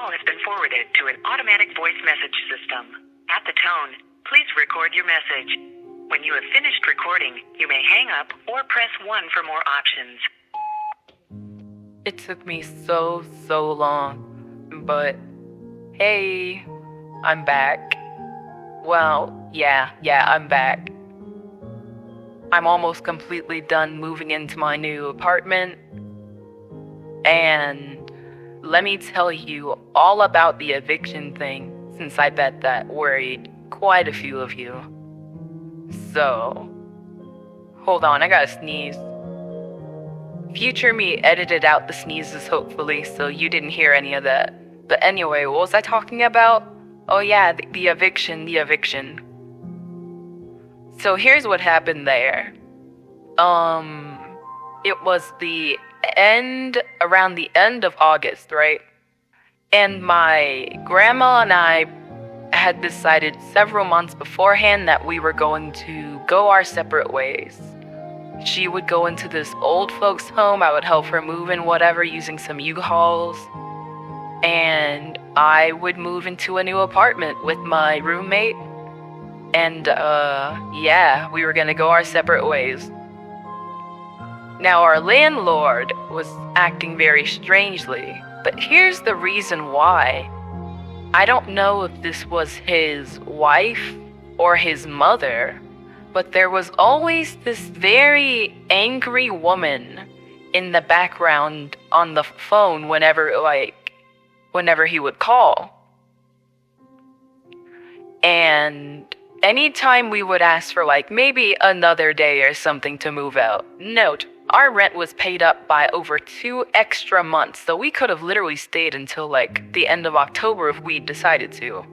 call has been forwarded to an automatic voice message system. At the tone, please record your message. When you have finished recording, you may hang up or press 1 for more options. It took me so long, but hey, I'm back. Well, yeah, I'm back. I'm almost completely done moving into my new apartment, and let me tell you all about the eviction thing, since I bet that worried quite a few of you. So, hold on, I gotta sneeze. Future me edited out the sneezes, hopefully, so you didn't hear any of that. But anyway, what was I talking about? Oh yeah, the eviction. So here's what happened there. It was around the end of August, right? And my grandma and I had decided several months beforehand that we were going to go our separate ways. She would go into this old folks' home, I would help her move in whatever using some U-Hauls, and I would move into a new apartment with my roommate, and we were gonna go our separate ways. Now our landlord was acting very strangely, but here's the reason why. I don't know if this was his wife or his mother, but there was always this very angry woman in the background on the phone whenever he would call. And anytime we would ask for maybe another day or something to move out, note, our rent was paid up by over 2 extra months, so we could have literally stayed until the end of October if we decided to.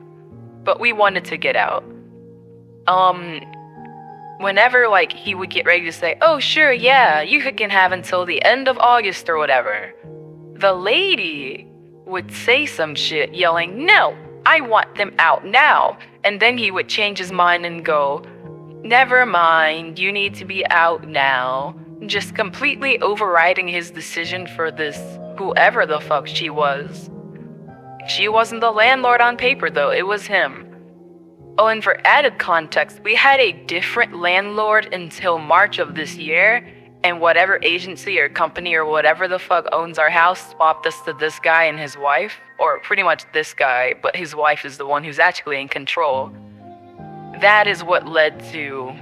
But we wanted to get out. Whenever he would get ready to say, oh sure, yeah, you can have until the end of August or whatever, the lady would say some shit yelling, no, I want them out now. And then he would change his mind and go, never mind, you need to be out now. Just completely overriding his decision for this whoever the fuck she was. She wasn't the landlord on paper though, it was him. Oh, and for added context, we had a different landlord until March of this year, and whatever agency or company or whatever the fuck owns our house swapped us to this guy and his wife, or pretty much this guy, but his wife is the one who's actually in control. That is what led to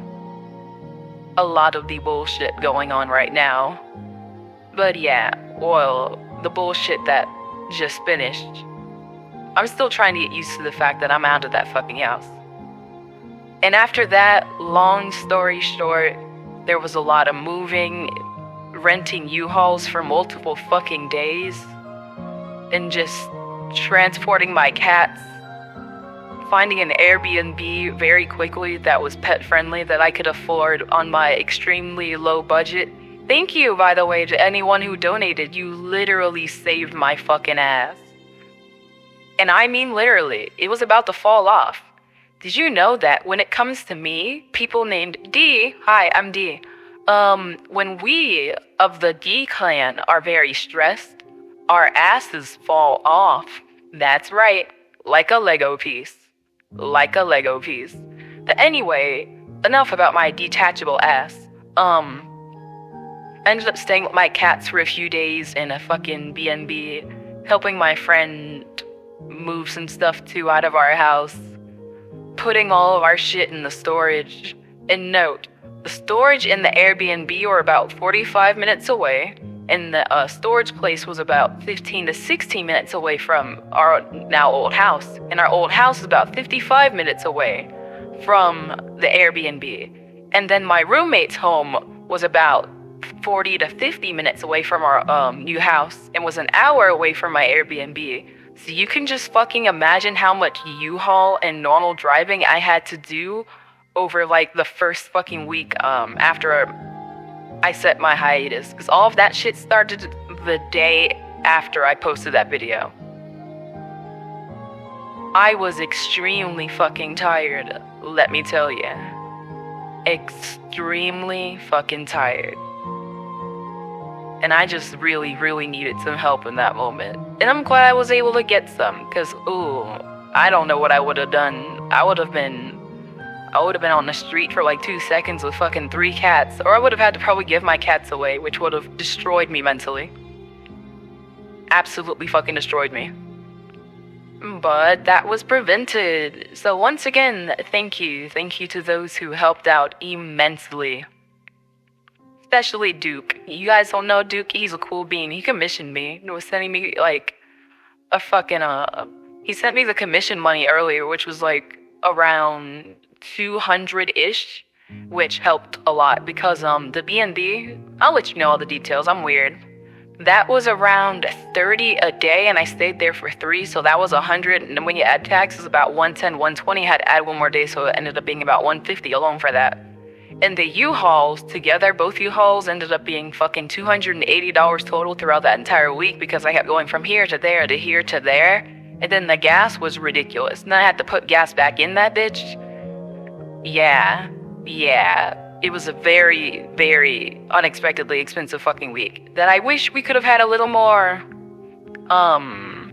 a lot of the bullshit going on right now. But yeah, well, the bullshit that just finished. I'm still trying to get used to the fact that I'm out of that fucking house. And after that, long story short, there was a lot of moving, renting U-Hauls for multiple fucking days, and just transporting my cats, finding an Airbnb very quickly that was pet friendly that I could afford on my extremely low budget. Thank you, by the way, to anyone who donated. You literally saved my fucking ass. And I mean literally, it was about to fall off. Did you know that when it comes to me, people named D, hi, I'm D, when we of the D clan are very stressed, our asses fall off. That's right, like a Lego piece. But anyway, enough about my detachable ass. I ended up staying with my cats for a few days in a fucking B&B, helping my friend move some stuff too out of our house, putting all of our shit in the storage. And note, the storage and the Airbnb were about 45 minutes away, and the storage place was about 15 to 16 minutes away from our now old house, and our old house is about 55 minutes away from the Airbnb. And then my roommate's home was about 40 to 50 minutes away from our new house, and was an hour away from my Airbnb. So you can just fucking imagine how much U-Haul and normal driving I had to do over the first fucking week after I set my hiatus. Because all of that shit started the day after I posted that video. I was extremely fucking tired, let me tell you. Extremely fucking tired. And I just really needed some help in that moment. And I'm glad I was able to get some, because, ooh, I don't know what I would have done. I would have been on the street for like 2 seconds with fucking 3 cats, or I would have had to probably give my cats away, which would have destroyed me mentally. Absolutely fucking destroyed me. But that was prevented. So once again, thank you. Thank you to those who helped out immensely. Especially Duke. You guys don't know Duke, he's a cool bean. He commissioned me. He was sending me like a fucking he sent me the commission money earlier, which was like around 200-ish, which helped a lot because the B&B, I'll let you know all the details, I'm weird. That was around 30 a day, and I stayed there for 3, so that was 100, and then when you add taxes, about 110, 120, had to add one more day, so it ended up being about 150 alone for that. And the U-Hauls together, both U-Hauls ended up being fucking $280 total throughout that entire week because I kept going from here to there to here to there, and then the gas was ridiculous, and then I had to put gas back in that bitch. Yeah. It was a very, very unexpectedly expensive fucking week that I wish we could have had a little more, I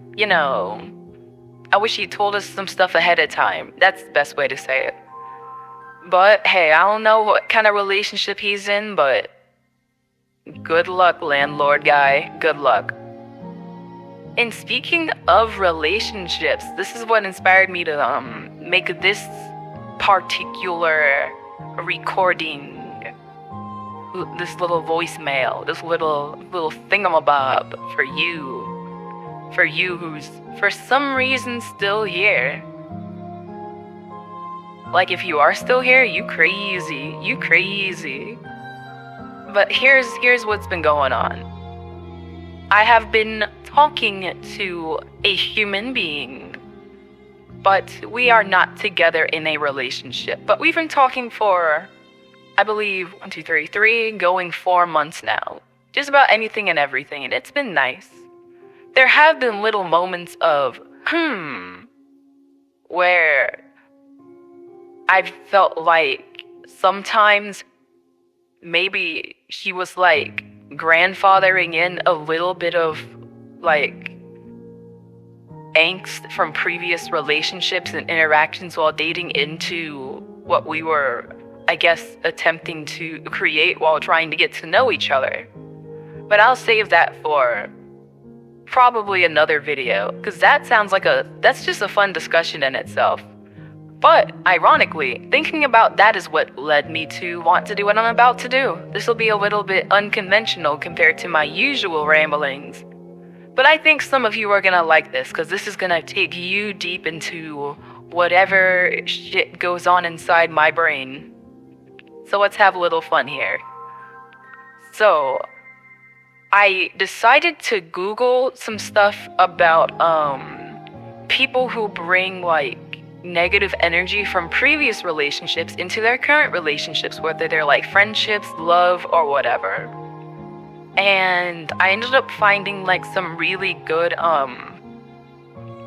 wish he told us some stuff ahead of time. That's the best way to say it. But, hey, I don't know what kind of relationship he's in, but good luck, landlord guy. Good luck. And speaking of relationships, this is what inspired me to, make this particular recording, this little voicemail, this little thingamabob for you who's for some reason still here. Like, if you are still here, you crazy. But here's what's been going on. I have been talking to a human being, but we are not together in a relationship. But we've been talking for, I believe, 1, 2, 3, 3, going 4 months now. Just about anything and everything, and it's been nice. There have been little moments of, where I've felt like sometimes maybe she was like grandfathering in a little bit of like angst from previous relationships and interactions while dating into what we were, I guess, attempting to create while trying to get to know each other. But I'll save that for probably another video, because that sounds like that's just a fun discussion in itself. But, ironically, thinking about that is what led me to want to do what I'm about to do. This will be a little bit unconventional compared to my usual ramblings. But I think some of you are gonna like this, because this is gonna take you deep into whatever shit goes on inside my brain. So let's have a little fun here. So, I decided to Google some stuff about, people who bring, like, negative energy from previous relationships into their current relationships, whether they're, like, friendships, love, or whatever. And I ended up finding, like, some really good,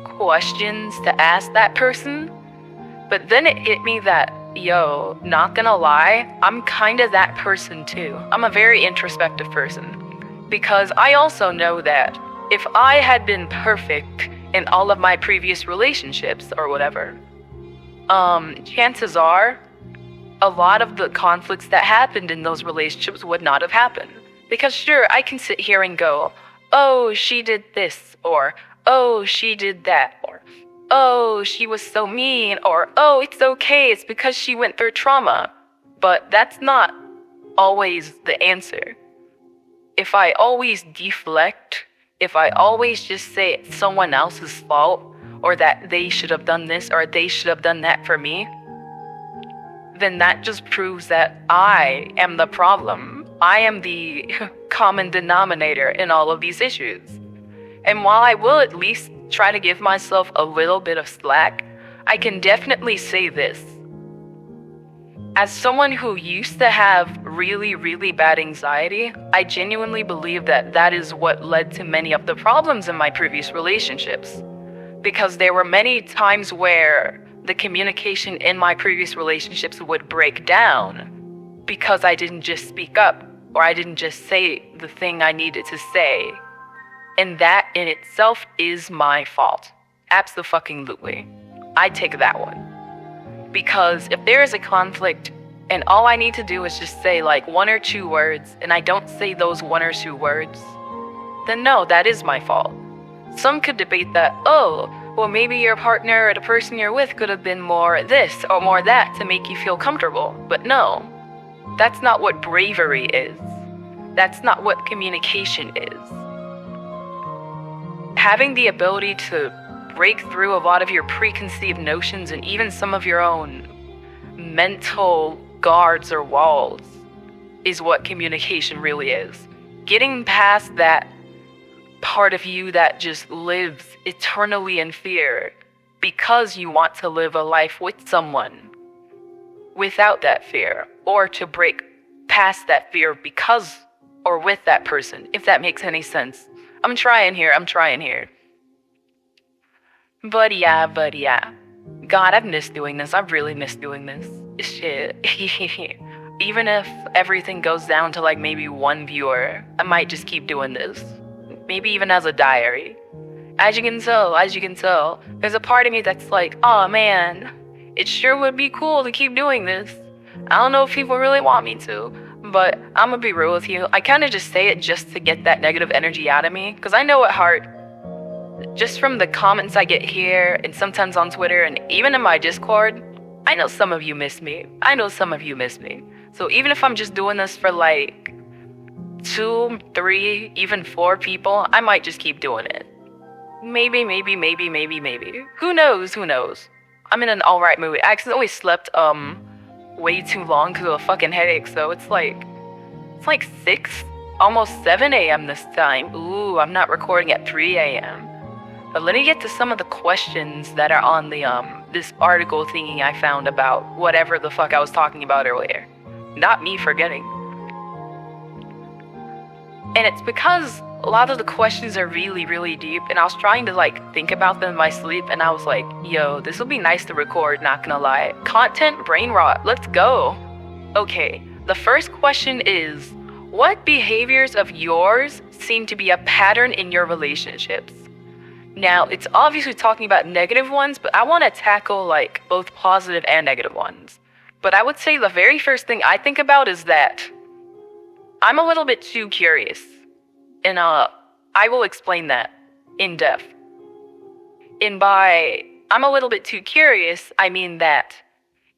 questions to ask that person. But then it hit me that, yo, not gonna lie, I'm kinda that person too. I'm a very introspective person. Because I also know that if I had been perfect in all of my previous relationships or whatever, chances are a lot of the conflicts that happened in those relationships would not have happened. Because sure, I can sit here and go, oh, she did this, or oh, she did that, or oh, she was so mean, or oh, it's okay, it's because she went through trauma. But that's not always the answer. If I always deflect, if I always just say it's someone else's fault, or that they should have done this, or they should have done that for me, then that just proves that I am the problem. I am the common denominator in all of these issues. And while I will at least try to give myself a little bit of slack, I can definitely say this. As someone who used to have really, really bad anxiety, I genuinely believe that that is what led to many of the problems in my previous relationships. Because there were many times where the communication in my previous relationships would break down because I didn't just speak up, or I didn't just say the thing I needed to say. And that in itself is my fault. Absolutely. I take that one. Because if there is a conflict and all I need to do is just say like 1 or 2 words and I don't say those 1 or 2 words, then no, that is my fault. Some could debate that, oh, well maybe your partner or the person you're with could have been more this or more that to make you feel comfortable. But no, that's not what bravery is. That's not what communication is. Having the ability to break through a lot of your preconceived notions and even some of your own mental guards or walls is what communication really is. Getting past that part of you that just lives eternally in fear because you want to live a life with someone without that fear, or to break past that fear because or with that person, if that makes any sense. I'm trying here. But yeah. God, I've missed doing this. I've really missed doing this. Shit. Even if everything goes down to like maybe 1 viewer, I might just keep doing this. Maybe even as a diary. As you can tell, there's a part of me that's like, oh man, it sure would be cool to keep doing this. I don't know if people really want me to, but I'm gonna be real with you. I kind of just say it just to get that negative energy out of me, because I know at heart, just from the comments I get here and sometimes on Twitter and even in my Discord, I know some of you miss me. So even if I'm just doing this for like 2, 3, even 4 people, I might just keep doing it. Maybe. Who knows? I'm in an alright mood. I accidentally slept way too long because of a fucking headache, so it's like 6, almost 7 a.m. this time. Ooh, I'm not recording at 3 a.m. But let me get to some of the questions that are on the this article thingy I found about whatever the fuck I was talking about earlier. Not me forgetting. And it's because a lot of the questions are really, really deep, and I was trying to like think about them in my sleep, and I was like, yo, this would be nice to record, not gonna lie. Content brain rot, let's go. Okay, the first question is, what behaviors of yours seem to be a pattern in your relationships? Now, it's obviously talking about negative ones, but I want to tackle like both positive and negative ones. But I would say the very first thing I think about is that I'm a little bit too curious. And I will explain that in depth. And by I'm a little bit too curious, I mean that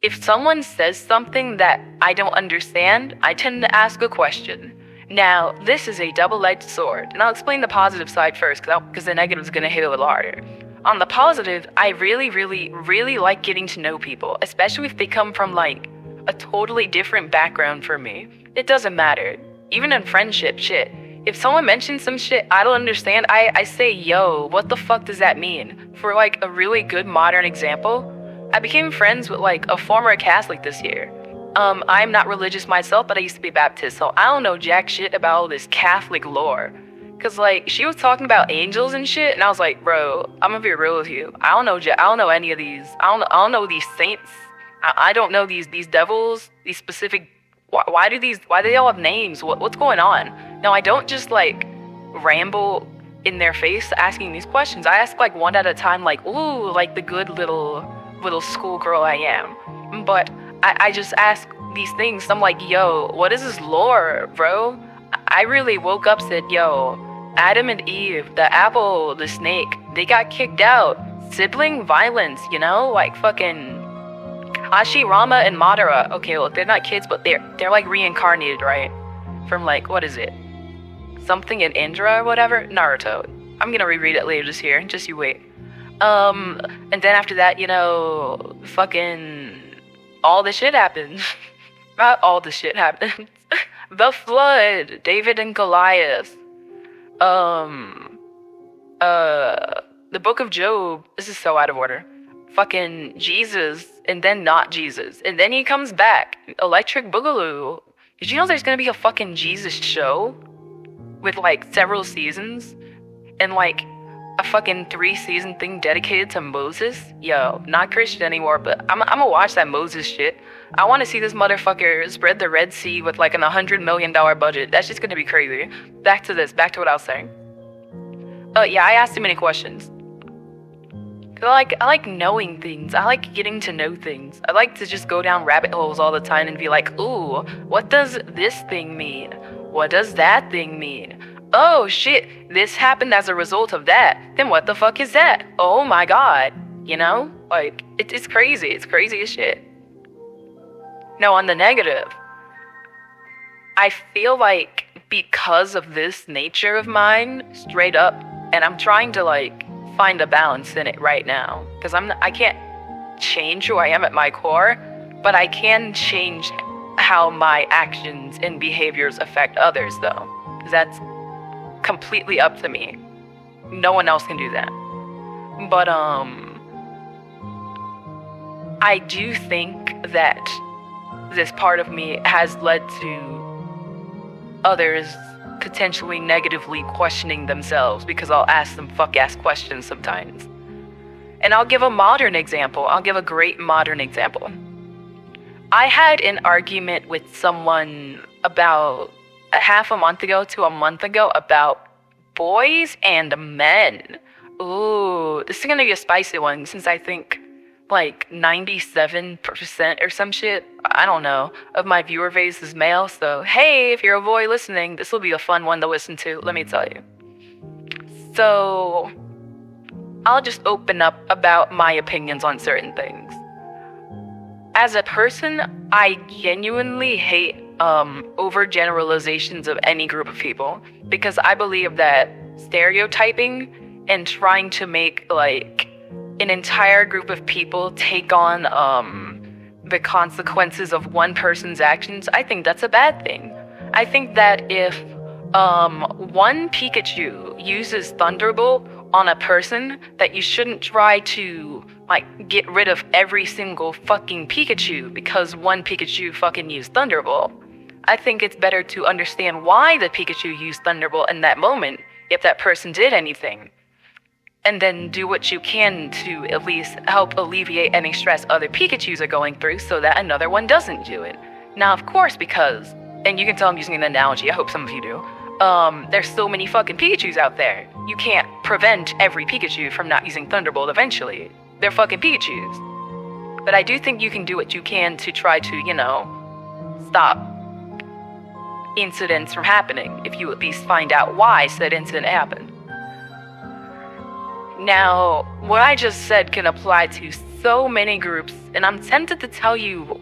if someone says something that I don't understand, I tend to ask a question. Now, this is a double-edged sword, and I'll explain the positive side first, because the negative is going to hit a little harder. On the positive, I really like getting to know people, especially if they come from, like, a totally different background from me. It doesn't matter. Even in friendship, shit. If someone mentions some shit I don't understand, I say, yo, what the fuck does that mean? For, like, a really good modern example, I became friends with, like, a former Catholic this year. I'm not religious myself, but I used to be Baptist, so I don't know jack shit about all this Catholic lore. Cause like, she was talking about angels and shit, and I was like, bro, I'm gonna be real with you. I don't know any of these. I don't know these saints. I don't know these devils, these specific, why do they all have names? What's going on? Now, I don't just like ramble in their face asking these questions. I ask like one at a time, like, ooh, like the good little schoolgirl I am. But I just ask these things. I'm like, yo, what is this lore, bro? I really woke up, said, yo, Adam and Eve, the apple, the snake, they got kicked out. Sibling violence, you know? Like fucking Hashirama and Madara. Okay, well, they're not kids, but they're like reincarnated, right? From like, what is it? Something in Indra or whatever? Naruto. I'm gonna reread it later this year. Just you wait. And then after that, you know, fucking all the shit happens. Not all the shit happens. The flood, David and Goliath. The Book of Job. This is so out of order. Fucking Jesus, and then not Jesus. And then he comes back. Electric Boogaloo. Did you know there's gonna be a fucking Jesus show? With like several seasons? And like a fucking 3-season thing dedicated to Moses? Yo, not Christian anymore, but I'm gonna watch that Moses shit. I want to see this motherfucker spread the Red Sea with like an $100 million budget. That's just gonna be crazy. Back to what I was saying. Yeah, I asked too many questions. Cause I like knowing things. I like getting to know things. I like to just go down rabbit holes all the time and be like, ooh, what does this thing mean? What does that thing mean? Oh shit, this happened as a result of that. Then what the fuck is that? Oh my god. You know? Like, it's crazy. It's crazy as shit. No, on the negative, I feel like because of this nature of mine, straight up, and I'm trying to like find a balance in it right now, because I can't change who I am at my core, but I can change how my actions and behaviors affect others, though. That's completely up to me. No one else can do that. But I do think that this part of me has led to others potentially negatively questioning themselves, because I'll ask them fuck-ass questions sometimes. And I'll give a modern example. I'll give a great modern example. I had an argument with someone about half a month ago to a month ago about boys and men. Ooh, this is gonna be a spicy one, since I think like 97% or some shit, I don't know, of my viewer base is male. So hey, if you're a boy listening, this will be a fun one to listen to, let me tell you. So I'll just open up about my opinions on certain things. As a person, I genuinely hate overgeneralizations of any group of people, because I believe that stereotyping and trying to make like an entire group of people take on the consequences of one person's actions, I think that's a bad thing. I think that if one Pikachu uses Thunderbolt on a person, that you shouldn't try to like get rid of every single fucking Pikachu because one Pikachu fucking used Thunderbolt. I think it's better to understand why the Pikachu used Thunderbolt in that moment, if that person did anything, and then do what you can to at least help alleviate any stress other Pikachus are going through so that another one doesn't do it. Now, of course, because, and you can tell I'm using an analogy, I hope some of you do, there's so many fucking Pikachus out there. You can't prevent every Pikachu from not using Thunderbolt eventually. They're fucking Pikachus. But I do think you can do what you can to try to, you know, stop incidents from happening, if you at least find out why said incident happened. Now, what I just said can apply to so many groups, and I'm tempted to tell you,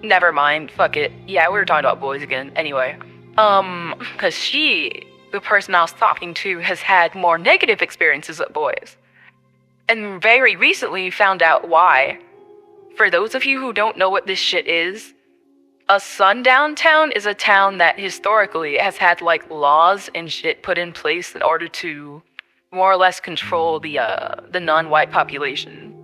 never mind, fuck it. Yeah, we were talking about boys again. Anyway, because the person I was talking to, has had more negative experiences with boys. And very recently found out why. For those of you who don't know what this shit is, a sundown town is a town that historically has had like laws and shit put in place in order to more or less control the non-white population.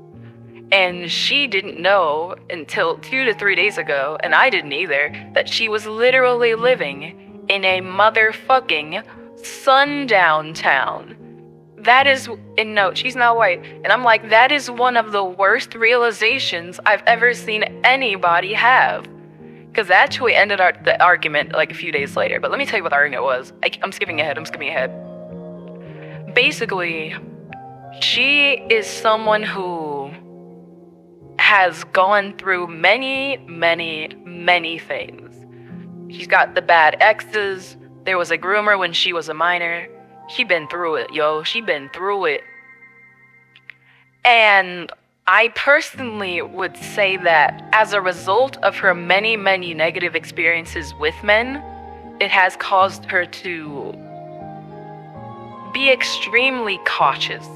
And she didn't know until 2 to 3 days ago, and I didn't either, that she was literally living in a motherfucking sundown town. That is, and no, she's not white. And I'm like, that is one of the worst realizations I've ever seen anybody have. Because that actually ended the argument like a few days later. But let me tell you what the argument was. I'm skipping ahead. Basically, she is someone who has gone through many, many, many things. She's got the bad exes. There was a groomer when she was a minor. She been through it, yo. She been through it. And I personally would say that as a result of her many, many negative experiences with men, it has caused her to be extremely cautious.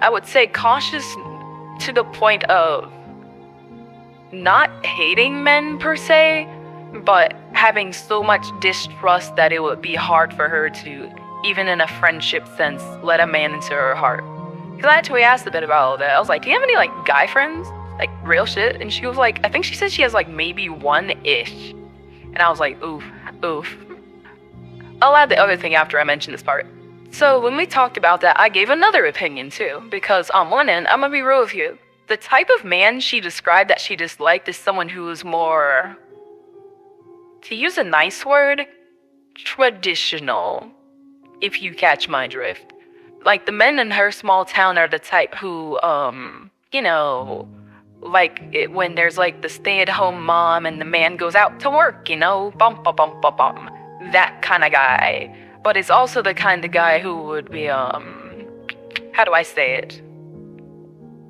I would say cautious to the point of not hating men per se, but having so much distrust that it would be hard for her to, even in a friendship sense, let a man into her heart. Because I actually asked a bit about all that. I was like, do you have any like guy friends? Like real shit? And she was like, I think she said she has like maybe one-ish. And I was like, oof. I'll add the other thing after I mention this part. So when we talked about that, I gave another opinion too, because on one end, I'm gonna be real with you. The type of man she described that she disliked is someone who is more, to use a nice word, traditional, if you catch my drift. like, the men in her small town are the type who, when there's, like, the stay-at-home mom and the man goes out to work, bum, bum, bum, bum, bum. That kind of guy. But it's also the kind of guy who would be, how do I say it?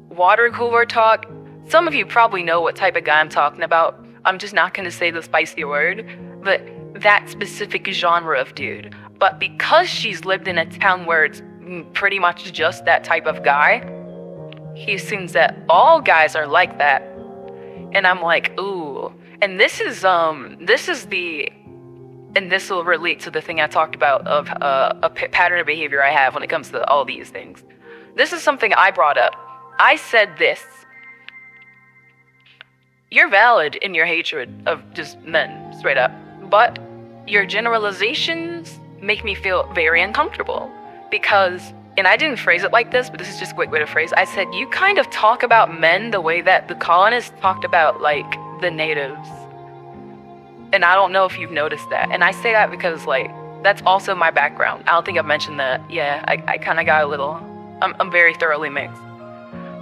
Water cooler talk. Some of you probably know what type of guy I'm talking about. I'm just not going to say the spicy word, but that specific genre of dude. But because she's lived in a town where it's pretty much just that type of guy, he assumes that all guys are like that. And I'm like, ooh. And this will relate to the thing I talked about of a pattern of behavior I have when it comes to all these things. This is something I brought up. I said this. You're valid in your hatred of just men, straight up. But your generalizations make me feel very uncomfortable. Because, and I didn't phrase it like this, but this is just a quick way to phrase it. I said, you kind of talk about men the way that the colonists talked about, like, the natives. And I don't know if you've noticed that. And I say that because, like, that's also my background. I don't think I've mentioned that. Yeah, I kind of got a little... I'm very thoroughly mixed.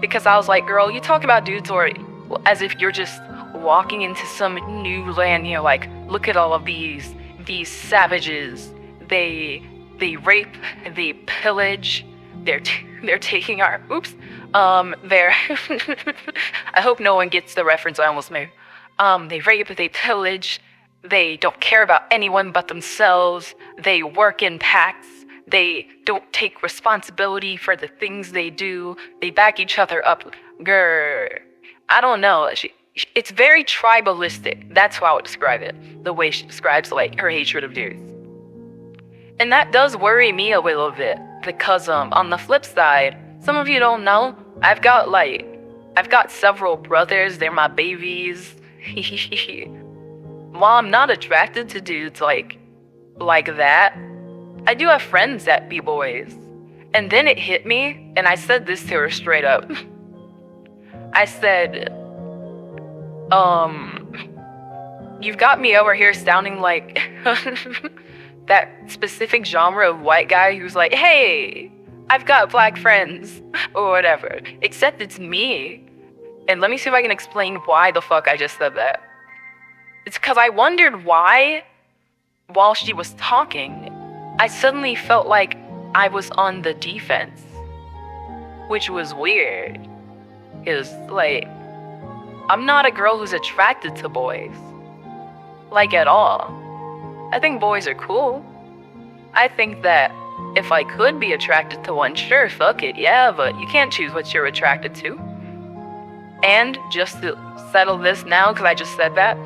Because I was like, girl, you talk about dudes or as if you're just walking into some new land. You're like, look at all of these savages. They rape, they pillage, they're taking our... Oops. They're... I hope no one gets the reference I almost made. They rape, they pillage... They don't care about anyone but themselves. They work in packs. They don't take responsibility for the things they do. They back each other up. Grr. I don't know. It's very tribalistic. That's how I would describe it. The way she describes, like, her hatred of dudes. And that does worry me a little bit. Because, on the flip side, some of you don't know, I've got several brothers. They're my babies. While I'm not attracted to dudes like that, I do have friends that be boys. And then it hit me, and I said this to her straight up. I said, you've got me over here sounding like that specific genre of white guy who's like, hey, I've got black friends, or whatever. Except it's me. And let me see if I can explain why the fuck I just said that. It's because I wondered why, while she was talking, I suddenly felt like I was on the defense. Which was weird. Because, like, I'm not a girl who's attracted to boys. Like, at all. I think boys are cool. I think that if I could be attracted to one, sure, fuck it, yeah, but you can't choose what you're attracted to. And, just to settle this now, because I just said that,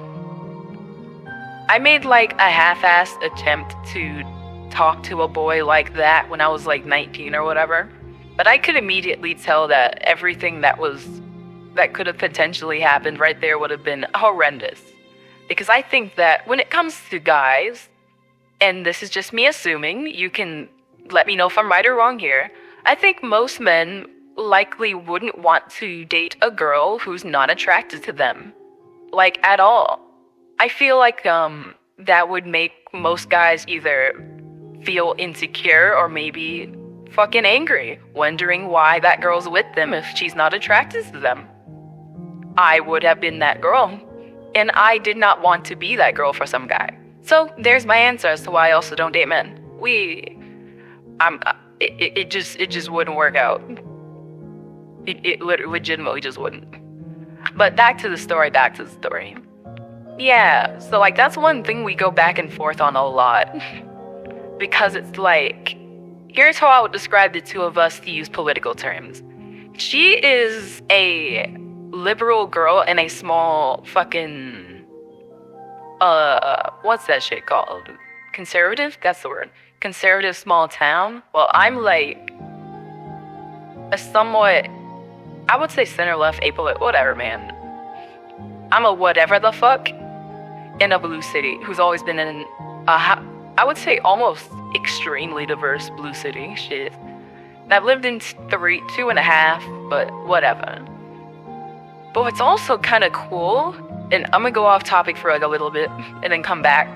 I made, like, a half-assed attempt to talk to a boy like that when I was, like, 19 or whatever. But I could immediately tell that everything that could have potentially happened right there would have been horrendous. Because I think that when it comes to guys, and this is just me assuming, you can let me know if I'm right or wrong here, I think most men likely wouldn't want to date a girl who's not attracted to them. Like, at all. I feel like that would make most guys either feel insecure or maybe fucking angry, wondering why that girl's with them if she's not attracted to them. I would have been that girl, and I did not want to be that girl for some guy. So there's my answer as to why I also don't date men. It just wouldn't work out. It legitimately just wouldn't. But back to the story. Yeah, so, like, that's one thing we go back and forth on a lot. Because it's like, here's how I would describe the two of us to use political terms. She is a liberal girl in a small fucking, what's that shit called? Conservative? That's the word. Conservative small town. Well, I'm, like, a somewhat, I would say center-left, apolitical, whatever, man. I'm a whatever the fuck in a blue city who's always been in I would say almost extremely diverse blue city. Shit. And I've lived in 2.5, but whatever. But what's also kind of cool, and I'm gonna go off topic for like a little bit and then come back,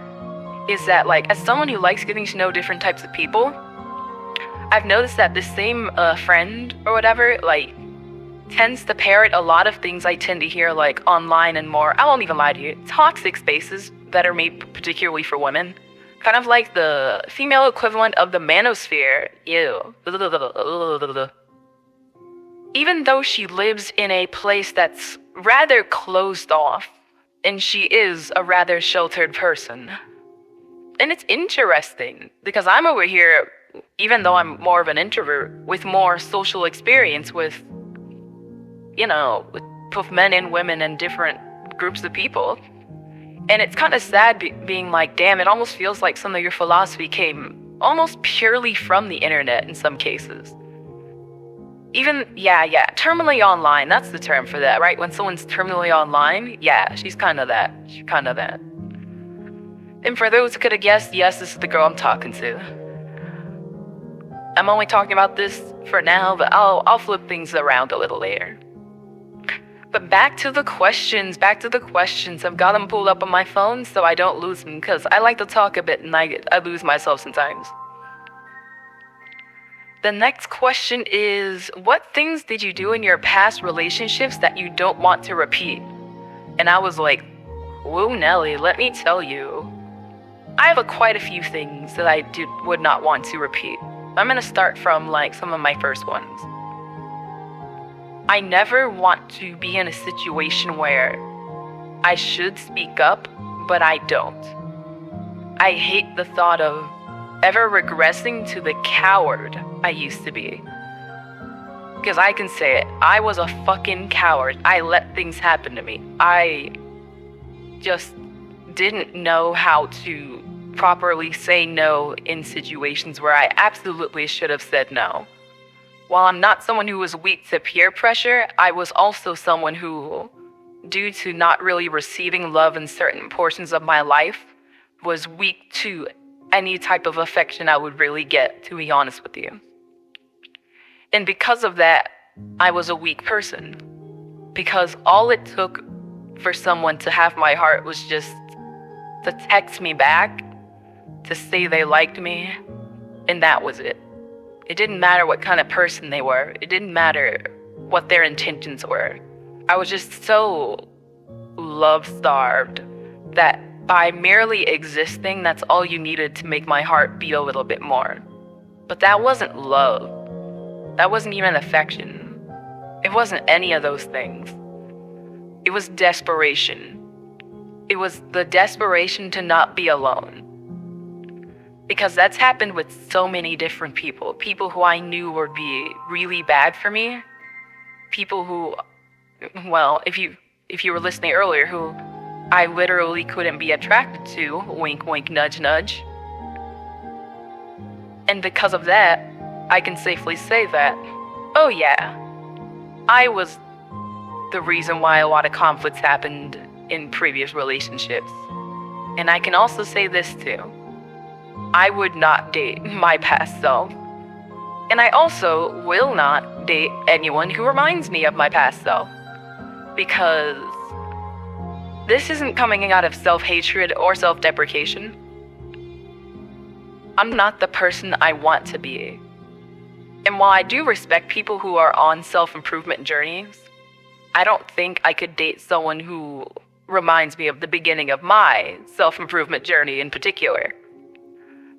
is that, like, as someone who likes getting to know different types of people, I've noticed that the same friend or whatever, like, tends to parrot a lot of things I tend to hear, like, online and more, I won't even lie to you, toxic spaces that are made particularly for women. Kind of like the female equivalent of the manosphere. Ew. Even though she lives in a place that's rather closed off, and she is a rather sheltered person. And it's interesting, because I'm over here, even though I'm more of an introvert, with more social experience with, you know, with both men and women and different groups of people. And it's kind of sad being like, damn, it almost feels like some of your philosophy came almost purely from the internet in some cases. Even, terminally online, that's the term for that, right? When someone's terminally online, yeah, she's kind of that. And for those who could have guessed, yes, this is the girl I'm talking to. I'm only talking about this for now, but I'll flip things around a little later. But back to the questions. I've got them pulled up on my phone so I don't lose them, because I like to talk a bit and I lose myself sometimes. The next question is, what things did you do in your past relationships that you don't want to repeat? And I was like, whoa, Nelly, let me tell you. I have quite a few things that I would not want to repeat. I'm going to start from like some of my first ones. I never want to be in a situation where I should speak up, but I don't. I hate the thought of ever regressing to the coward I used to be. Because I can say it, I was a fucking coward. I let things happen to me. I just didn't know how to properly say no in situations where I absolutely should have said no. While I'm not someone who was weak to peer pressure, I was also someone who, due to not really receiving love in certain portions of my life, was weak to any type of affection I would really get, to be honest with you. And because of that, I was a weak person. Because all it took for someone to have my heart was just to text me back, to say they liked me, and that was it. It didn't matter what kind of person they were. It didn't matter what their intentions were. I was just so love-starved that by merely existing, that's all you needed to make my heart beat a little bit more. But that wasn't love. That wasn't even affection. It wasn't any of those things. It was desperation. It was the desperation to not be alone. Because that's happened with so many different people. People who I knew would be really bad for me. People who, well, if you were listening earlier, who I literally couldn't be attracted to. Wink, wink, nudge, nudge. And because of that, I can safely say that, oh yeah, I was the reason why a lot of conflicts happened in previous relationships. And I can also say this too. I would not date my past self. And I also will not date anyone who reminds me of my past self. Because this isn't coming out of self-hatred or self-deprecation. I'm not the person I want to be. And while I do respect people who are on self-improvement journeys, I don't think I could date someone who reminds me of the beginning of my self-improvement journey in particular.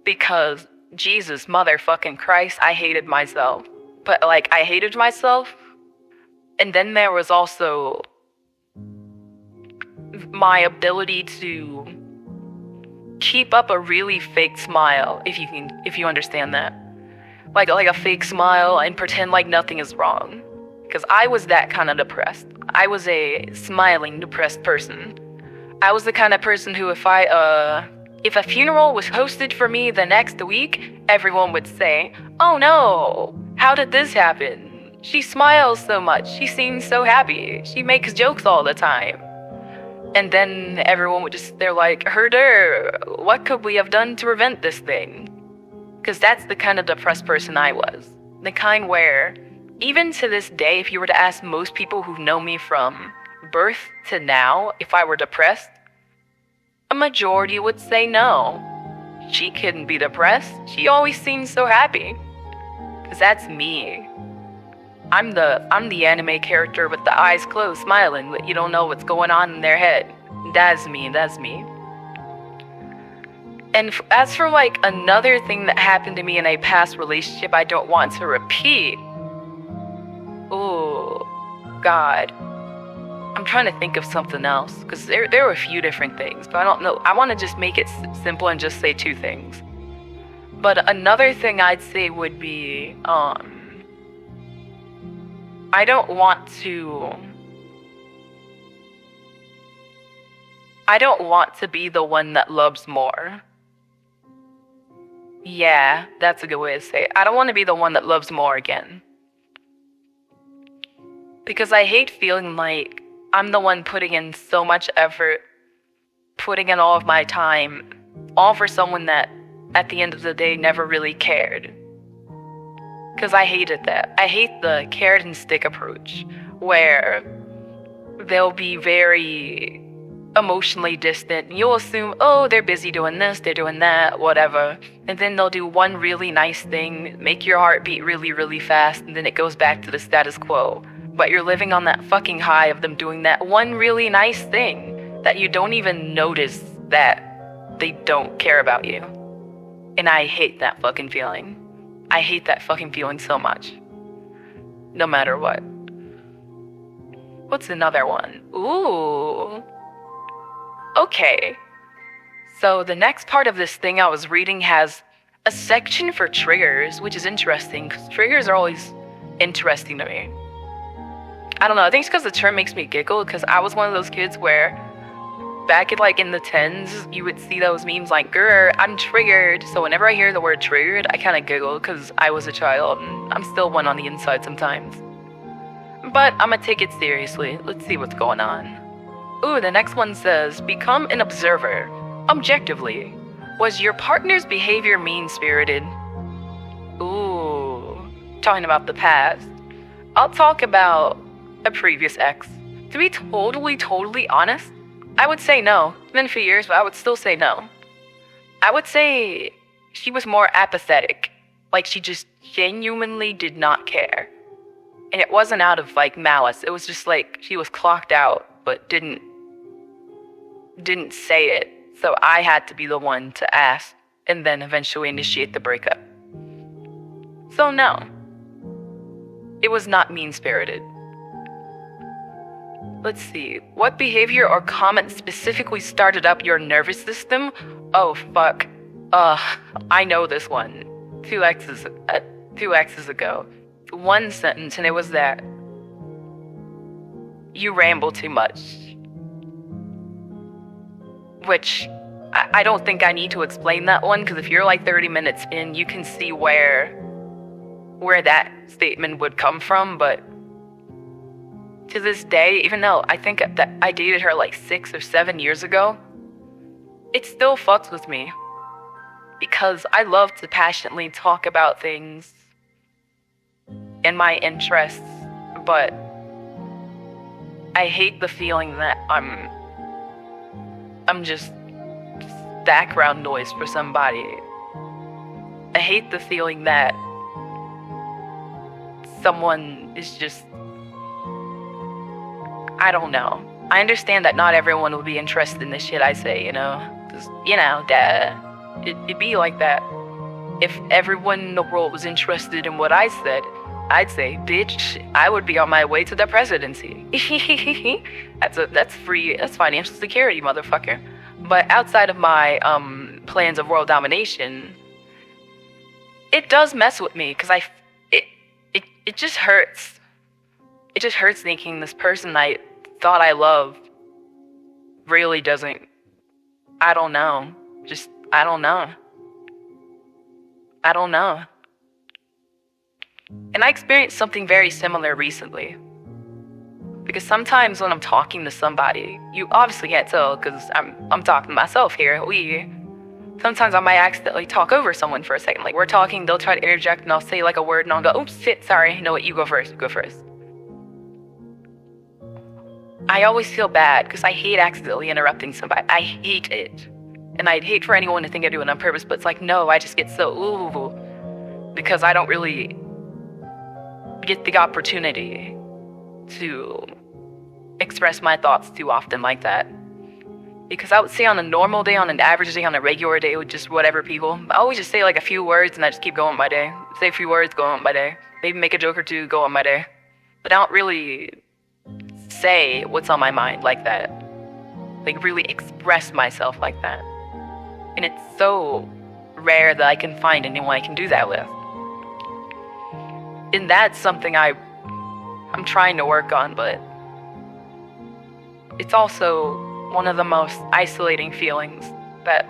Because, Jesus motherfucking Christ, I hated myself. But, I hated myself. And then there was also my ability to keep up a really fake smile, if you understand that. Like a fake smile and pretend like nothing is wrong. Because I was that kind of depressed. I was a smiling, depressed person. I was the kind of person who if a funeral was hosted for me the next week, everyone would say, "Oh no, how did this happen? She smiles so much, she seems so happy, she makes jokes all the time." And then everyone would they're like, "Herder, what could we have done to prevent this thing?" Because that's the kind of depressed person I was. The kind where, even to this day, if you were to ask most people who know me from birth to now, if I were depressed, a majority would say no. She couldn't be depressed. She always seemed so happy. 'Cause that's me. I'm the anime character with the eyes closed, smiling, but you don't know what's going on in their head. That's me. And as for like another thing that happened to me in a past relationship I don't want to repeat. Oh, God. I'm trying to think of something else, because there were a few different things, but I don't know. I want to just make it simple and just say two things. But another thing I'd say would be, I don't want to be the one that loves more. Yeah, that's a good way to say it. I don't want to be the one that loves more again. Because I hate feeling like I'm the one putting in so much effort, putting in all of my time, all for someone that, at the end of the day, never really cared. Because I hated that. I hate the carrot and stick approach, where they'll be very emotionally distant, and you'll assume, oh, they're busy doing this, they're doing that, whatever. And then they'll do one really nice thing, make your heart beat really, really fast, and then it goes back to the status quo. But you're living on that fucking high of them doing that one really nice thing that you don't even notice that they don't care about you. And I hate that fucking feeling. I hate that fucking feeling so much. No matter what. What's another one? Ooh. Okay. So the next part of this thing I was reading has a section for triggers, which is interesting, because triggers are always interesting to me. I don't know, I think it's because the term makes me giggle, because I was one of those kids where back in the 10s, you would see those memes like, grr, I'm triggered. So whenever I hear the word triggered, I kind of giggle because I was a child and I'm still one on the inside sometimes. But I'm gonna take it seriously. Let's see what's going on. Ooh, the next one says, become an observer. Objectively, was your partner's behavior mean-spirited? Ooh, talking about the past. I'll talk about a previous ex. To be totally honest, I would say no. It's been a few years, but I would still say no. I would say she was more apathetic. Like, she just genuinely did not care. And it wasn't out of, like, malice. It was just like she was clocked out, but didn't say it. So I had to be the one to ask and then eventually initiate the breakup. So no. It was not mean-spirited. Let's see. What behavior or comment specifically started up your nervous system? Oh, fuck. I know this one. Two exes ago. One sentence, and it was that you ramble too much. Which, I don't think I need to explain that one, because if you're like 30 minutes in, you can see where that statement would come from, but to this day, even though I think that I dated her like 6 or 7 years ago, it still fucks with me. Because I love to passionately talk about things and my interests, but I hate the feeling that I'm just background noise for somebody. I hate the feeling that someone is just, I don't know. I understand that not everyone will be interested in the shit I say, you know? 'Cause, you know, it'd be like that. If everyone in the world was interested in what I said, I'd say, bitch, I would be on my way to the presidency. That's financial security, motherfucker. But outside of my plans of world domination, it does mess with me, because it just hurts. It just hurts thinking this person I thought I loved really doesn't. I don't know. I don't know. And I experienced something very similar recently. Because sometimes when I'm talking to somebody, you obviously can't tell because I'm talking to myself here. Sometimes I might accidentally talk over someone for a second. Like, we're talking, they'll try to interject, and I'll say like a word, and I'll go, oops, shit, sorry. You know what, you go first. I always feel bad because I hate accidentally interrupting somebody. I hate it. And I'd hate for anyone to think I do it on purpose, but it's like, no, I just get so, ooh, because I don't really get the opportunity to express my thoughts too often like that. Because I would say on a normal day, on an average day, on a regular day with just whatever people, I always just say like a few words and I just keep going my day. Say a few words, go on my day. Maybe make a joke or two, go on my day. But I don't really say what's on my mind like that. Like really express myself like that. And it's so rare that I can find anyone I can do that with. And that's something I'm trying to work on, but it's also one of the most isolating feelings that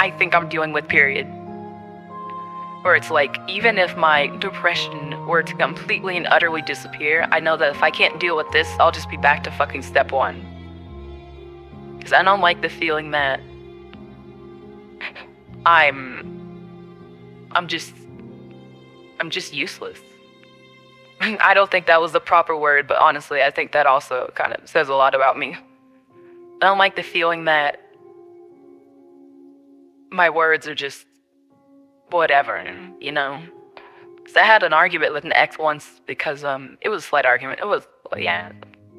I think I'm dealing with, period. Where it's like, even if my depression were to completely and utterly disappear, I know that if I can't deal with this, I'll just be back to fucking step one. Because I don't like the feeling that I'm just useless. I don't think that was the proper word, but honestly, I think that also kind of says a lot about me. I don't like the feeling that my words are just whatever, you know? Because I had an argument with an ex once because, it was a slight argument. It was, yeah,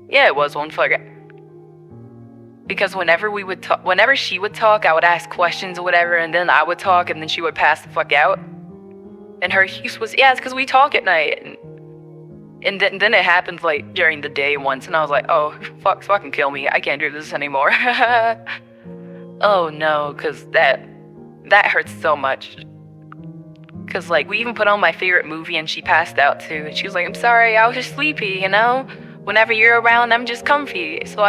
it was one flag. Because whenever she would talk, I would ask questions or whatever, and then I would talk, and then she would pass the fuck out. And her excuse was, yeah, it's because we talk at night. And then it happened, like, during the day once, and I was like, oh, fucking kill me. I can't do this anymore. Oh, no, because that hurts so much. Because, like, we even put on my favorite movie, and she passed out, too. And she was like, I'm sorry, I was just sleepy, you know? Whenever you're around, I'm just comfy. So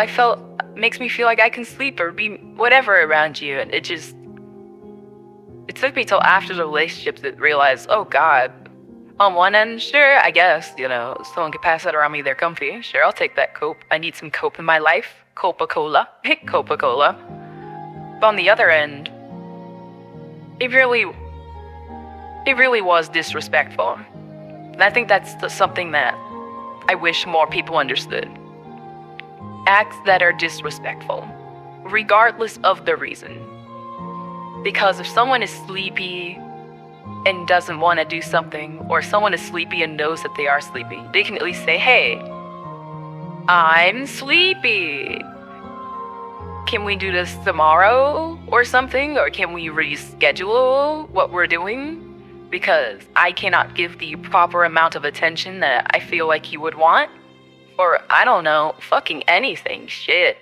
makes me feel like I can sleep or be whatever around you. And it took me till after the relationship to realize, oh, God. On one end, sure, I guess, you know, someone could pass that around me, they're comfy. Sure, I'll take that cope. I need some cope in my life. Coca-Cola. Coca-Cola. But on the other end, it really was disrespectful. And I think that's something that I wish more people understood. Acts that are disrespectful, regardless of the reason. Because if someone is sleepy and doesn't want to do something, or someone is sleepy and knows that they are sleepy, they can at least say, hey, I'm sleepy. Can we do this tomorrow or something? Or can we reschedule what we're doing? Because I cannot give the proper amount of attention that I feel like you would want. Or, I don't know, fucking anything, shit.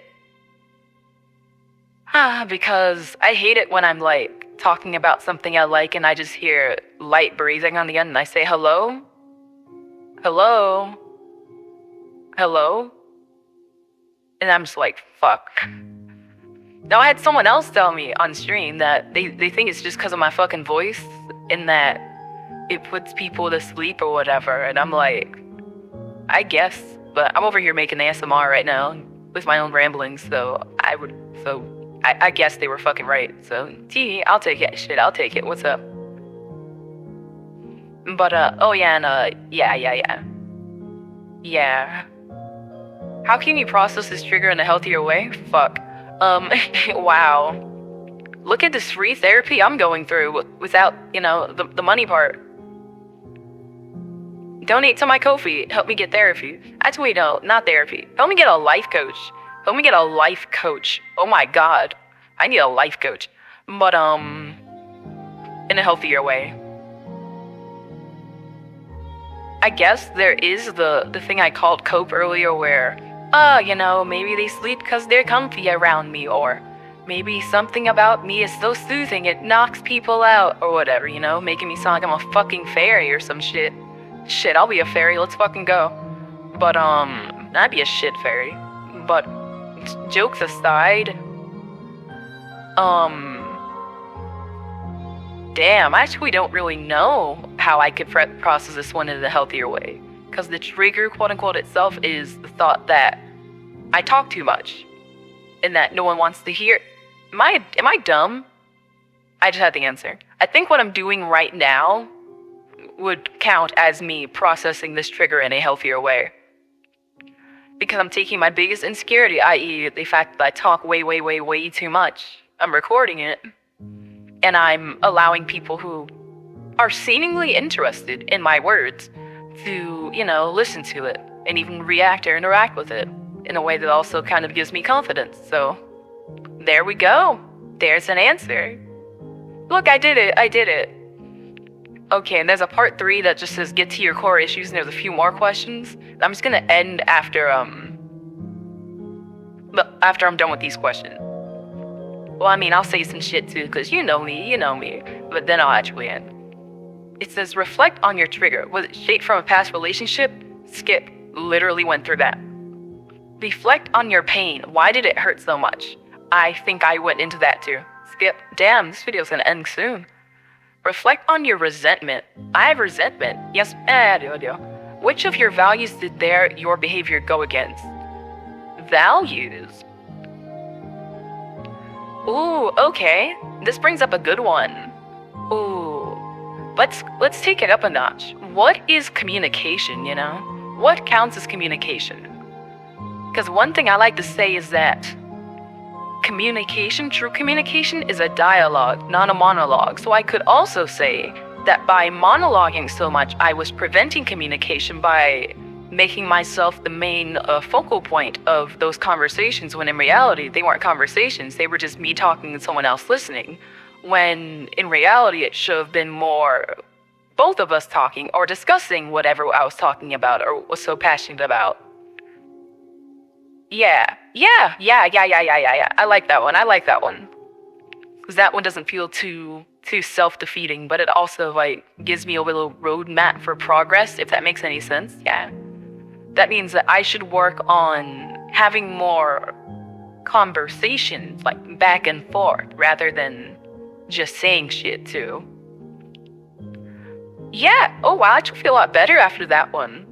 Because I hate it when I'm, like, talking about something I like and I just hear light breathing on the end and I say, hello? Hello? Hello? And I'm just like, fuck. Now, I had someone else tell me on stream that they think it's just because of my fucking voice and that it puts people to sleep or whatever. And I'm like, I guess. But I'm over here making ASMR right now with my own ramblings, so I guess they were fucking right. So, I'll take it. Shit, I'll take it. What's up? But, oh yeah, and, yeah. How can you process this trigger in a healthier way? Fuck. Wow. Look at this free therapy I'm going through without, you know, the money part. Donate to my Ko-fi. Help me get therapy. Actually, no, not therapy. Help me get a life coach. Help me get a life coach. Oh my god. I need a life coach. But, in a healthier way. I guess there is the thing I called cope earlier where, you know, maybe they sleep because they're comfy around me, or maybe something about me is so soothing it knocks people out, or whatever, you know, making me sound like I'm a fucking fairy or some shit. Shit, I'll be a fairy, let's fucking go. But, I'd be a shit fairy. But, jokes aside, damn, I actually don't really know how I could process this one in a healthier way. Because the trigger, quote-unquote, itself is the thought that I talk too much. And that no one wants to hear. Am I dumb? I just had the answer. I think what I'm doing right now would count as me processing this trigger in a healthier way. Because I'm taking my biggest insecurity, i.e. the fact that I talk way too much. I'm recording it. And I'm allowing people who are seemingly interested in my words to, listen to it and even react or interact with it in a way that also kind of gives me confidence. So, there we go. There's an answer. Look, I did it. Okay, and there's a part 3 that just says get to your core issues, and there's a few more questions. I'm just gonna end after I'm done with these questions. Well, I mean, I'll say some shit too, because you know me, but then I'll actually end. It says, reflect on your trigger. Was it shaped from a past relationship? Skip. Literally went through that. Reflect on your pain. Why did it hurt so much? I think I went into that too. Skip. Damn, this video's gonna end soon. Reflect on your resentment. I have resentment. Yes, I do. Which of your values did your behavior go against? Values. Ooh, okay. This brings up a good one. Ooh. Let's take it up a notch. What is communication, What counts as communication? Because one thing I like to say is that true communication is a dialogue, not a monologue. So I could also say that by monologuing so much, I was preventing communication by making myself the main focal point of those conversations, when in reality, they weren't conversations. They were just me talking and someone else listening. When in reality, it should have been more both of us talking or discussing whatever I was talking about or was so passionate about. Yeah. I like that one. Because that one doesn't feel too self-defeating, but it also, gives me a little roadmap for progress, if that makes any sense. Yeah. That means that I should work on having more conversations, back and forth, rather than just saying shit, too. Yeah, oh wow, I actually feel a lot better after that one.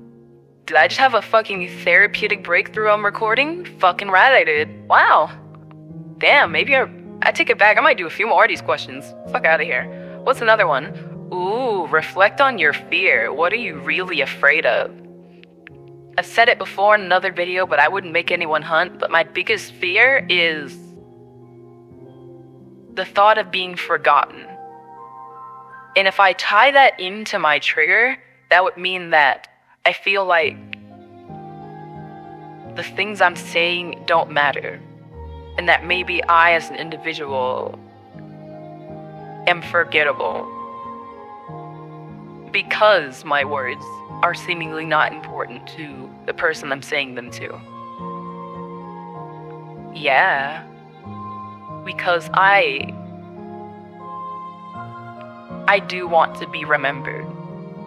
Did I just have a fucking therapeutic breakthrough on recording? Fucking right I did. Wow. Damn, maybe I take it back. I might do a few more of these questions. Fuck out of here. What's another one? Ooh, reflect on your fear. What are you really afraid of? I've said it before in another video, but I wouldn't make anyone hunt, but my biggest fear is the thought of being forgotten. And if I tie that into my trigger, that would mean that I feel like the things I'm saying don't matter. And that maybe I, as an individual, am forgettable. Because my words are seemingly not important to the person I'm saying them to. Yeah. Because I do want to be remembered.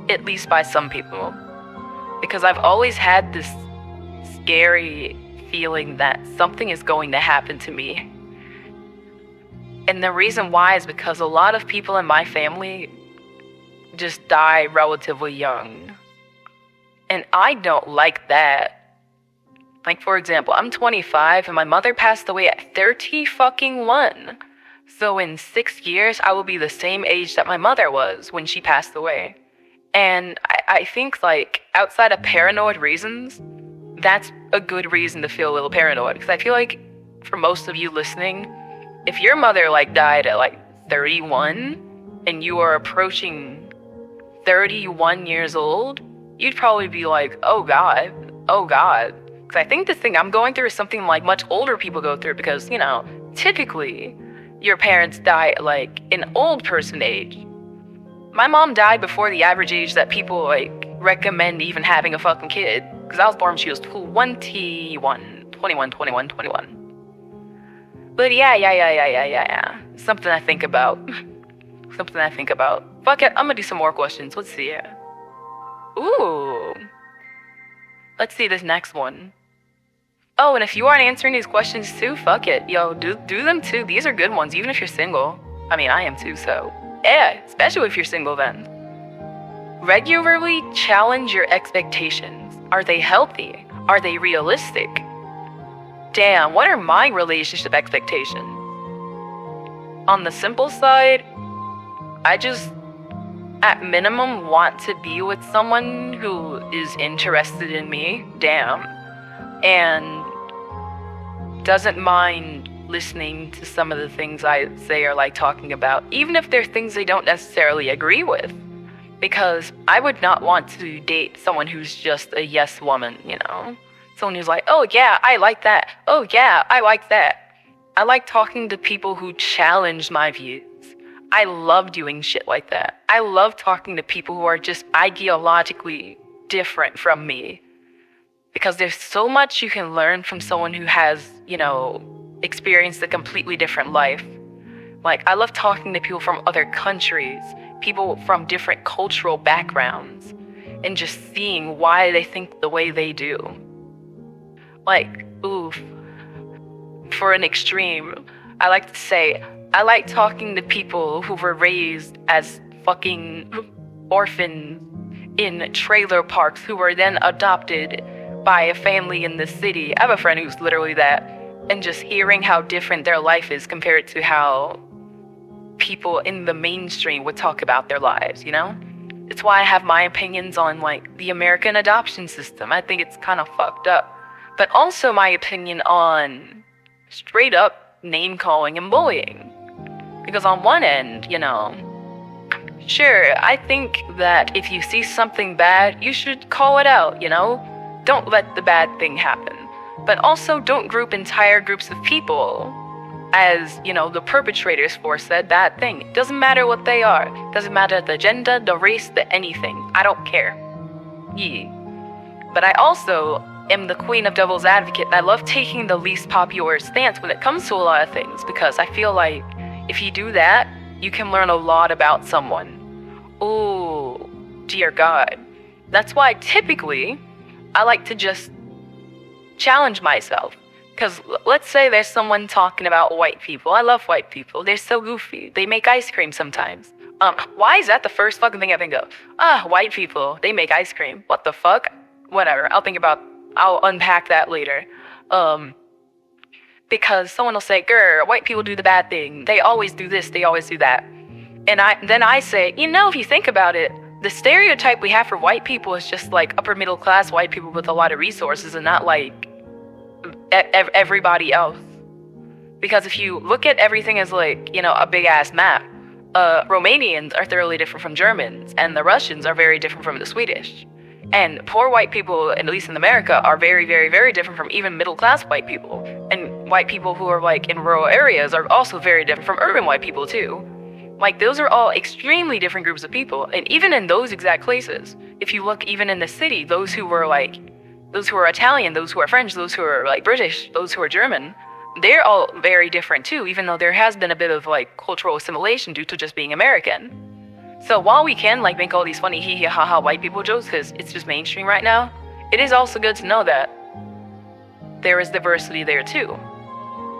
At least by some people. Because I've always had this scary feeling that something is going to happen to me. And the reason why is because a lot of people in my family just die relatively young. And I don't like that. For example, I'm 25 and my mother passed away at 30-fucking-1. So in 6 years, I will be the same age that my mother was when she passed away. And I think, outside of paranoid reasons, that's a good reason to feel a little paranoid. Because I feel like, for most of you listening, if your mother, died at, 31, and you are approaching 31 years old, you'd probably be like, oh God. Because I think the thing I'm going through is something much older people go through because, typically, your parents die at, an old person age. My mom died before the average age that people, recommend even having a fucking kid. Because I was born when she was 21. But yeah. Something I think about. Fuck it, I'm gonna do some more questions. Let's see it. Ooh. Let's see this next one. Oh, and if you aren't answering these questions too, fuck it. Yo, do them too. These are good ones, even if you're single. I mean, I am too, so. Yeah, especially if you're single then. Regularly challenge your expectations. Are they healthy? Are they realistic? Damn, what are my relationship expectations? On the simple side, I just, at minimum, want to be with someone who is interested in me. Damn. And doesn't mind listening to some of the things I say or talking about, even if they're things they don't necessarily agree with. Because I would not want to date someone who's just a yes woman, you know? Someone who's like, oh yeah, I like that. Oh yeah, I like that. I like talking to people who challenge my views. I love doing shit like that. I love talking to people who are just ideologically different from me. Because there's so much you can learn from someone who has, you know, experienced a completely different life. Like, I love talking to people from other countries, people from different cultural backgrounds, and just seeing why they think the way they do. Like, oof. For an extreme, I like to say, I like talking to people who were raised as fucking orphans in trailer parks who were then adopted by a family in the city. I have a friend who's literally that. And just hearing how different their life is compared to how people in the mainstream would talk about their lives, you know? It's why I have my opinions on, like, the American adoption system. I think it's kind of fucked up. But also my opinion on straight up name-calling and bullying. Because on one end, you know, sure, I think that if you see something bad, you should call it out, you know? Don't let the bad thing happen. But also don't group entire groups of people as, you know, the perpetrators for said bad thing. It doesn't matter what they are. It doesn't matter the gender, the race, the anything. I don't care. Yeah. But I also am the queen of devil's advocate, and I love taking the least popular stance when it comes to a lot of things, because I feel like if you do that, you can learn a lot about someone. Ooh, dear God. That's why typically I like to just challenge myself. Because let's say there's someone talking about white people. I love white people. They're so goofy. They make ice cream sometimes. Why is that the first fucking thing I think of? White people. They make ice cream. What the fuck? Whatever. I'll unpack that later. Because someone will say, grr, white people do the bad thing. They always do this, they always do that. And then I say, you know, if you think about it, the stereotype we have for white people is just like upper middle class white people with a lot of resources and not like everybody else. Because if you look at everything as like, you know, a big ass map, Romanians are thoroughly different from Germans, and the Russians are very different from the Swedish. And poor white people, at least in America, are very, very, very different from even middle-class white people. And white people who are, like, in rural areas are also very different from urban white people, too. Like, those are all extremely different groups of people. And even in those exact places, if you look even in the city, those who are Italian, those who are French, those who are, like, British, those who are German, they're all very different, too, even though there has been a bit of, like, cultural assimilation due to just being American. So while we can, like, make all these funny hee hee ha ha white people jokes because it's just mainstream right now, it is also good to know that there is diversity there too.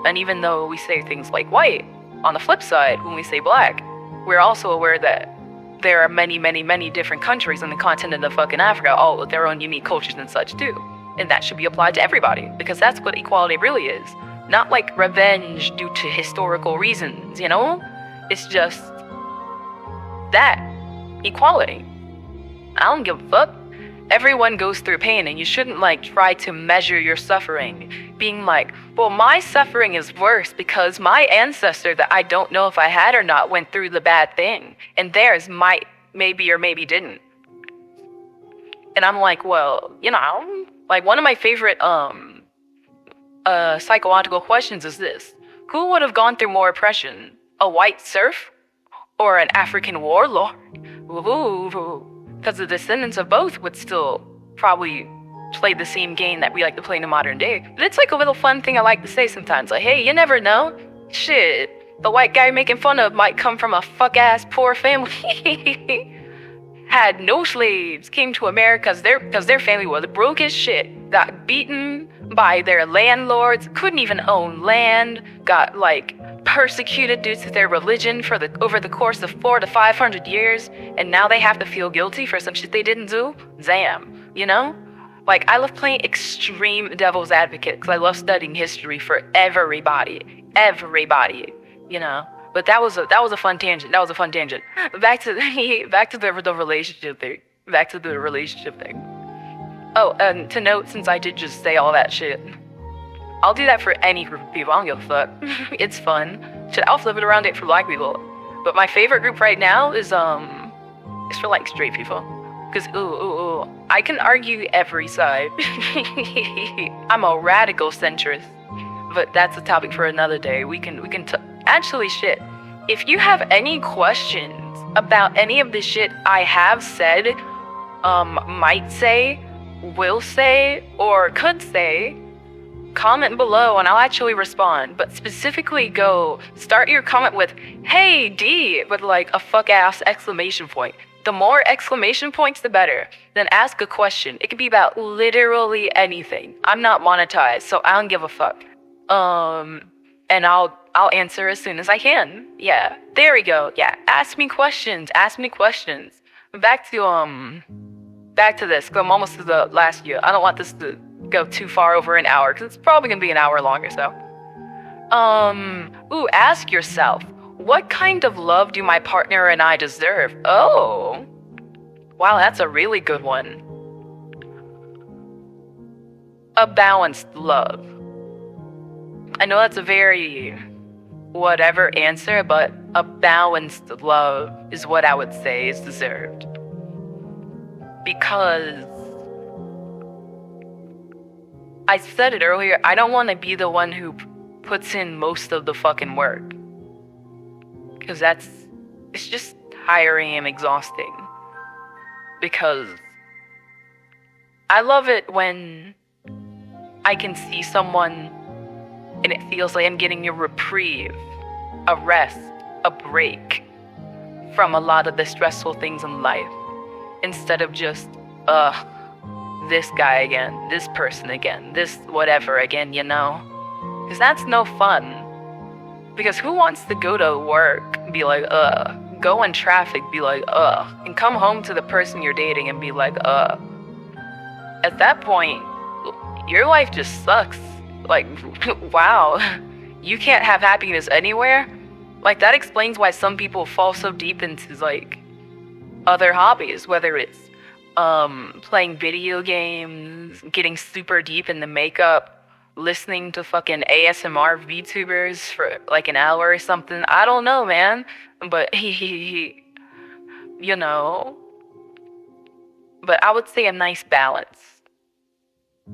And even though we say things like white, on the flip side, when we say black, we're also aware that there are many, many, many different countries on the continent of fucking Africa, all with their own unique cultures and such too. And that should be applied to everybody, because that's what equality really is. Not like revenge due to historical reasons, you know? It's just that. Equality. I don't give a fuck. Everyone goes through pain, and you shouldn't, like, try to measure your suffering. Being like, well, my suffering is worse because my ancestor that I don't know if I had or not went through the bad thing, and theirs might, maybe or maybe didn't. And I'm like, well, you know, like, one of my favorite, psychological questions is this. Who would have gone through more oppression? A white serf? Or an African warlord? Because the descendants of both would still probably play the same game that we like to play in the modern day. But it's like a little fun thing I like to say sometimes. Like, hey, you never know. Shit, the white guy making fun of might come from a fuck-ass poor family. Had no slaves, came to America because their family was broke as shit. Got beaten by their landlords, couldn't even own land, got, like, persecuted due to their religion over the course of 400 to 500 years, and now they have to feel guilty for some shit they didn't do? Damn, you know? Like, I love playing extreme devil's advocate because I love studying history for everybody, you know? But that was a fun tangent. But back to the relationship thing. Oh, and to note, since I did just say all that shit, I'll do that for any group of people. I don't give a fuck. It's fun. Shit, I'll flip it around it for black people. But my favorite group right now is It's for like straight people. Because I can argue every side. I'm a radical centrist. But that's a topic for another day. We can actually shit. If you have any questions about any of the shit I have said, might say, will say, or could say, comment below and I'll actually respond. But specifically start your comment with, "Hey D," with like a fuck ass exclamation point. The more exclamation points, the better. Then ask a question. It could be about literally anything. I'm not monetized, so I don't give a fuck. And I'll answer as soon as I can. Yeah, there we go. Yeah, ask me questions. Back to this, 'cause I'm almost to the last year. I don't want this to go too far over an hour, because it's probably gonna be an hour long or so. Ask yourself, what kind of love do my partner and I deserve? Oh, wow, that's a really good one. A balanced love. I know that's a very whatever answer, but a balanced love is what I would say is deserved. Because I said it earlier, I don't want to be the one who puts in most of the fucking work. Because it's just tiring and exhausting. Because I love it when I can see someone and it feels like I'm getting a reprieve, a rest, a break from a lot of the stressful things in life. Instead of just, this guy again, this person again, this whatever again, you know? Because that's no fun. Because who wants to go to work and be like, go in traffic, be like, and come home to the person you're dating and be like, At that point, your life just sucks. Like, wow, you can't have happiness anywhere? Like, that explains why some people fall so deep into, like, other hobbies, whether it's, playing video games, getting super deep into makeup, listening to fucking ASMR VTubers for, like, an hour or something. I don't know, man. But, you know. But I would say a nice balance.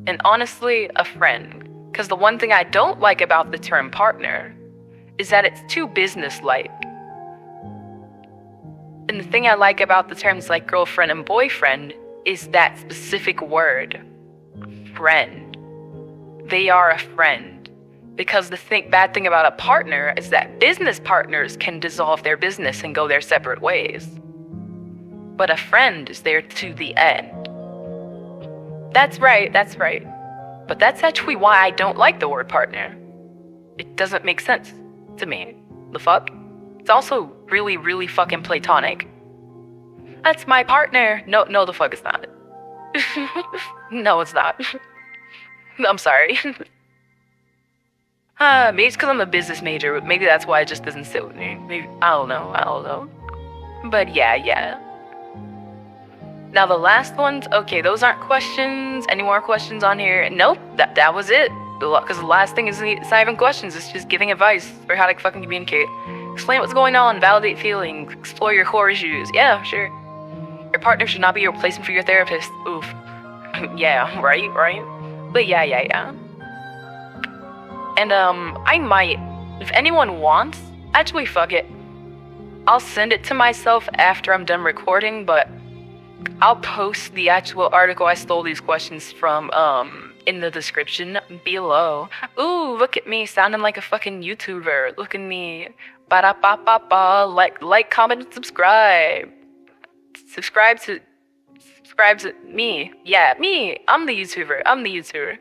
And honestly, a friend. Because the one thing I don't like about the term partner is that it's too business-like. And the thing I like about the terms like girlfriend and boyfriend is that specific word, friend. They are a friend. Because the bad thing about a partner is that business partners can dissolve their business and go their separate ways. But a friend is there to the end. That's right. But that's actually why I don't like the word partner. It doesn't make sense to me. The fuck? It's also really, really fucking platonic. That's my partner. No, the fuck it's not. No, it's not. I'm sorry. Maybe it's because I'm a business major. Maybe that's why it just doesn't sit with me. Maybe, I don't know. But yeah. Now the last ones, okay, those aren't questions. Any more questions on here? Nope, that was it. Because the last thing is it's not even questions, it's just giving advice for how to fucking communicate. Explain what's going on, validate feelings, explore your core issues. Yeah, sure. Your partner should not be a replacement for your therapist. Oof. Yeah, right? But yeah. And I might, if anyone wants, actually fuck it. I'll send it to myself after I'm done recording, but I'll post the actual article I stole these questions from, in the description below. Ooh, look at me sounding like a fucking YouTuber. Look at me. Ba-da-ba-ba-ba. Like, comment, and subscribe. Subscribe to me. Yeah, me. I'm the YouTuber.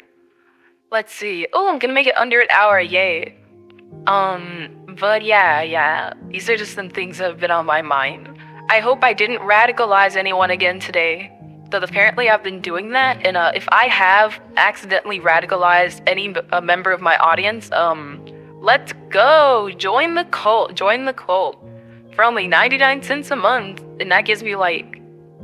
Let's see. Oh, I'm gonna make it under an hour. Yay. But yeah. These are just some things that have been on my mind. I hope I didn't radicalize anyone again today. Though apparently I've been doing that, and if I have accidentally radicalized any member of my audience, let's go! Join the cult! For only 99 cents a month, and that gives me I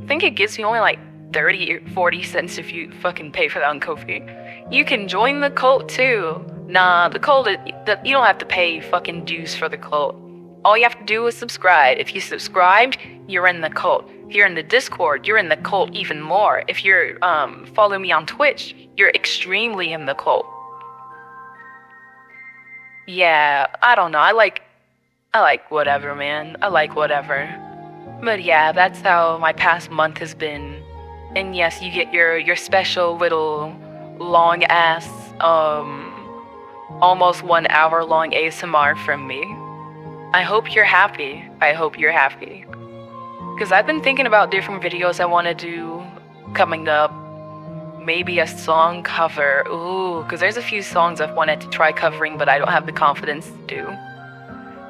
think it gives me only 30 or 40 cents if you fucking pay for that on Ko-fi. You can join the cult too. Nah, the cult, you don't have to pay fucking dues for the cult. All you have to do is subscribe. If you subscribed, you're in the cult. If you're in the Discord, you're in the cult even more. If you're following me on Twitch, you're extremely in the cult. Yeah, I don't know. I like whatever, man. I like whatever. But yeah, that's how my past month has been. And yes, you get your special little long ass almost 1 hour long ASMR from me. I hope you're happy. I hope you're happy. Because I've been thinking about different videos I want to do coming up. Maybe a song cover. Ooh, because there's a few songs I've wanted to try covering, but I don't have the confidence to do.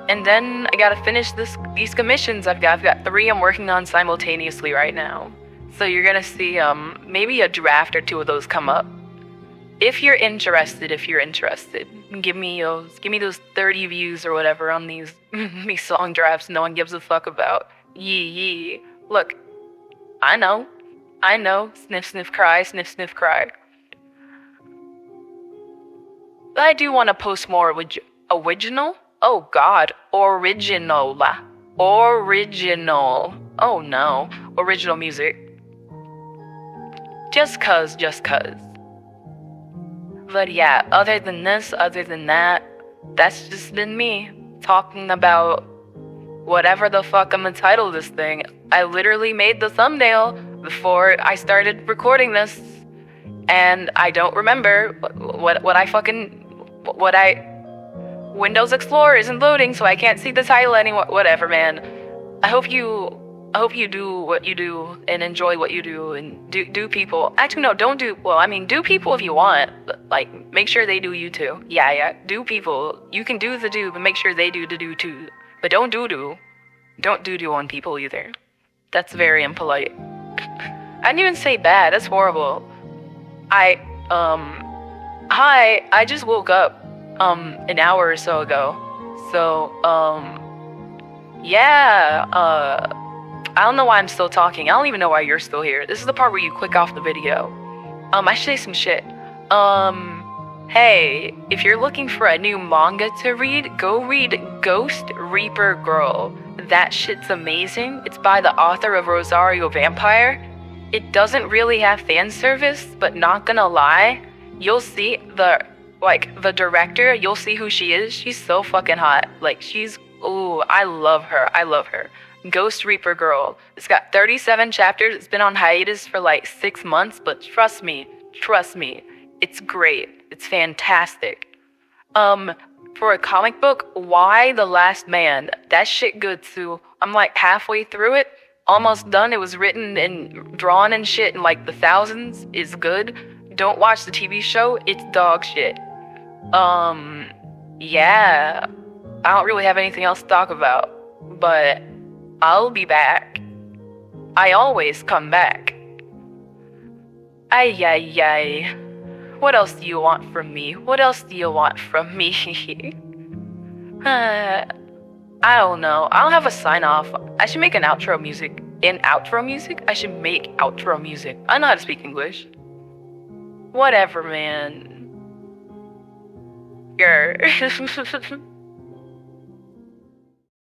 And then I gotta finish these commissions I've got 3 I'm working on simultaneously right now. So you're gonna see maybe a draft or 2 of those come up. If you're interested, give me those 30 views or whatever on these song drafts no one gives a fuck about. Yee. Look, I know. Sniff, sniff, cry, sniff, sniff, cry. But I do want to post more original? Oh god, original. Oh no, original music. Just cuz. But yeah, other than that, that's just been me talking about whatever the fuck I'm gonna title this thing. I literally made the thumbnail before I started recording this, and I don't remember Windows Explorer isn't loading, so I can't see the title anymore. Whatever, man. I hope you do what you do and enjoy what you do, and do people. Actually, no, don't do. Well, I mean, do people if you want. But, like, make sure they do you too. Yeah. Do people. You can do the do, but make sure they do the do too. But don't do. Don't do on people either. That's very impolite. I didn't even say bad. That's horrible. Hi. I just woke up an hour or so ago. So yeah. I don't know why I'm still talking. I don't even know why you're still here. This is the part where you click off the video. I should say some shit. Hey, if you're looking for a new manga to read, go read Ghost Reaper Girl. That shit's amazing. It's by the author of Rosario Vampire. It doesn't really have fan service, but not gonna lie, you'll see the director, you'll see who she is. She's so fucking hot. Like, I love her. Ghost Reaper Girl. It's got 37 chapters. It's been on hiatus for like 6 months, but trust me, it's great. It's fantastic. For a comic book, Why the Last Man? That shit good too. I'm like halfway through it, almost done. It was written and drawn and shit in like the thousands. It's good. Don't watch the TV show. It's dog shit. Yeah. I don't really have anything else to talk about, but I'll be back. I always come back. Ay. What else do you want from me? I don't know. I don't have a sign off. I should make outro music. I should make outro music. I know how to speak English. Whatever, man. Grr.